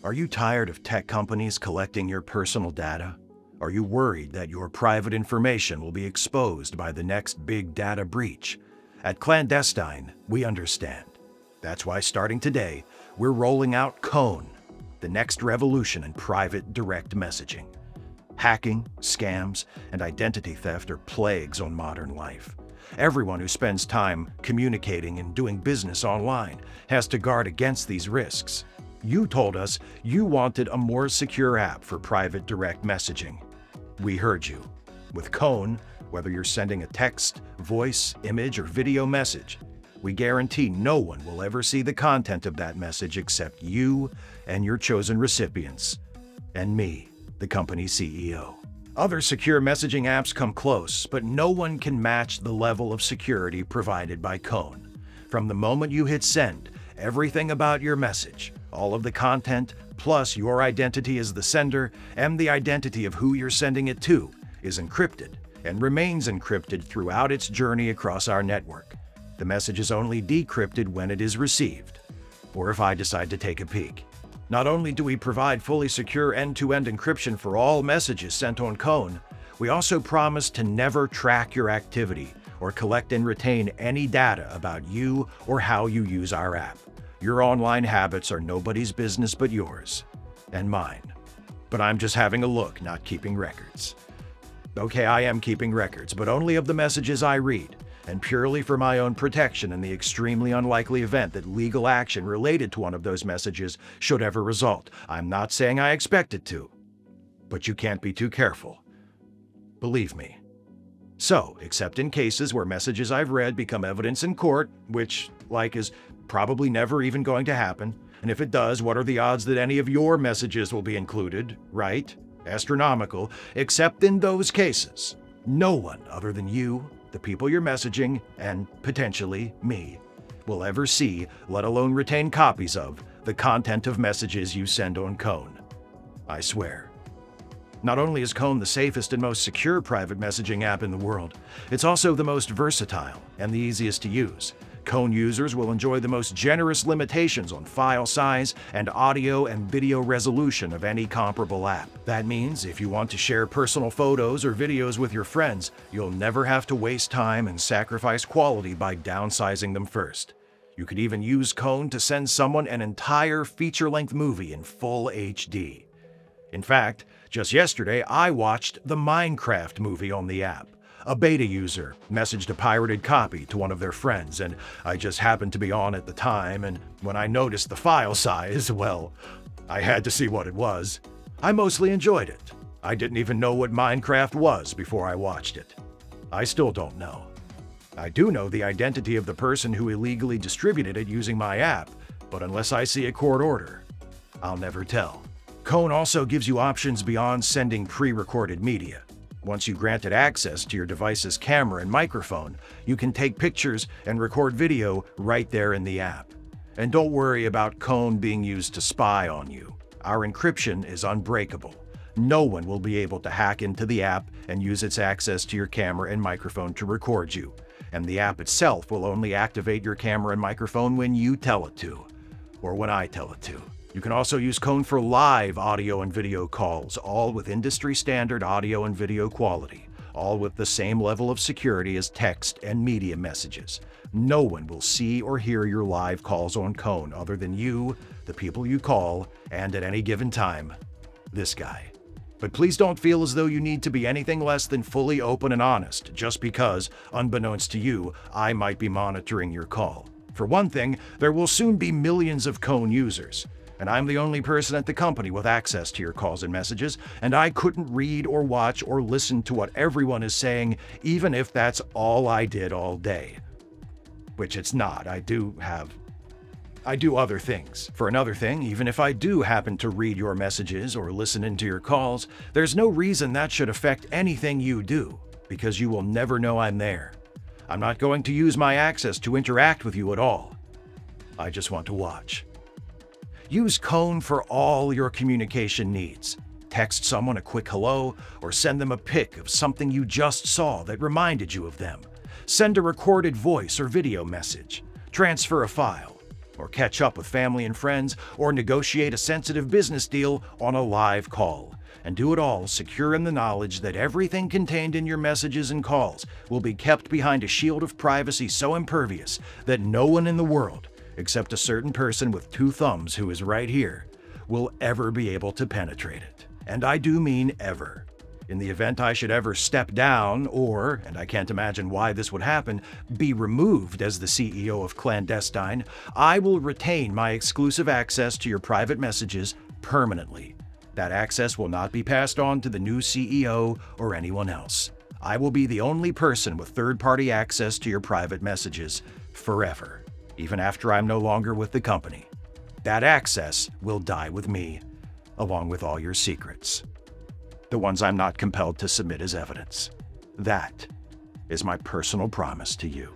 Are you tired of tech companies collecting your personal data? Are you worried that your private information will be exposed by the next big data breach? At Clandestine, we understand. That's why starting today, we're rolling out Cone, the next revolution in private direct messaging. Hacking, scams, and identity theft are plagues on modern life. Everyone who spends time communicating and doing business online has to guard against these risks. You told us you wanted a more secure app for private direct messaging. We heard you. With Cone, whether you're sending a text, voice, image, or video message, we guarantee no one will ever see the content of that message except you and your chosen recipients, and me, the company's CEO. Other secure messaging apps come close, but no one can match the level of security provided by Cone. From the moment you hit send, everything about your message, all of the content, plus your identity as the sender and the identity of who you're sending it to, is encrypted and remains encrypted throughout its journey across our network. The message is only decrypted when it is received, or if I decide to take a peek. Not only do we provide fully secure end-to-end encryption for all messages sent on Cone, we also promise to never track your activity or collect and retain any data about you or how you use our app. Your online habits are nobody's business but yours and mine. But I'm just having a look, not keeping records. Okay, I am keeping records, but only of the messages I read, and purely for my own protection in the extremely unlikely event that legal action related to one of those messages should ever result. I'm not saying I expect it to, but you can't be too careful. Believe me. So, except in cases where messages I've read become evidence in court, which, is probably never even going to happen, and if it does, what are the odds that any of your messages will be included, right? Astronomical. Except in those cases, no one other than you, the people you're messaging, and potentially me, will ever see, let alone retain copies of, the content of messages you send on Cone. I swear. Not only is Cone the safest and most secure private messaging app in the world, it's also the most versatile and the easiest to use. Cone users will enjoy the most generous limitations on file size and audio and video resolution of any comparable app. That means if you want to share personal photos or videos with your friends, you'll never have to waste time and sacrifice quality by downsizing them first. You could even use Cone to send someone an entire feature-length movie in full HD. In fact, just yesterday I watched the Minecraft movie on the app. A beta user messaged a pirated copy to one of their friends, and I just happened to be on at the time, and when I noticed the file size, well, I had to see what it was. I mostly enjoyed it. I didn't even know what Minecraft was before I watched it. I still don't know. I do know the identity of the person who illegally distributed it using my app, but unless I see a court order, I'll never tell. Cone also gives you options beyond sending pre-recorded media. Once you granted access to your device's camera and microphone, you can take pictures and record video right there in the app. And don't worry about Cone being used to spy on you. Our encryption is unbreakable. No one will be able to hack into the app and use its access to your camera and microphone to record you. And the app itself will only activate your camera and microphone when you tell it to, or when I tell it to. You can also use Cone for live audio and video calls, all with industry-standard audio and video quality, all with the same level of security as text and media messages. No one will see or hear your live calls on Cone other than you, the people you call, and at any given time, this guy. But please don't feel as though you need to be anything less than fully open and honest, just because, unbeknownst to you, I might be monitoring your call. For one thing, there will soon be millions of Cone users. And I'm the only person at the company with access to your calls and messages, and I couldn't read or watch or listen to what everyone is saying, even if that's all I did all day. Which it's not. I do other things. For another thing, even if I do happen to read your messages or listen into your calls, there's no reason that should affect anything you do, because you will never know I'm there. I'm not going to use my access to interact with you at all. I just want to watch. Use Cone for all your communication needs. Text someone a quick hello, or send them a pic of something you just saw that reminded you of them. Send a recorded voice or video message. Transfer a file, or catch up with family and friends, or negotiate a sensitive business deal on a live call. And do it all secure in the knowledge that everything contained in your messages and calls will be kept behind a shield of privacy so impervious that no one in the world, except a certain person with 2 thumbs who is right here, will ever be able to penetrate it. And I do mean ever. In the event I should ever step down or, and I can't imagine why this would happen, be removed as the CEO of Clandestine, I will retain my exclusive access to your private messages permanently. That access will not be passed on to the new CEO or anyone else. I will be the only person with third-party access to your private messages forever, even after I'm no longer with the company. That access will die with me, along with all your secrets. The ones I'm not compelled to submit as evidence. That is my personal promise to you.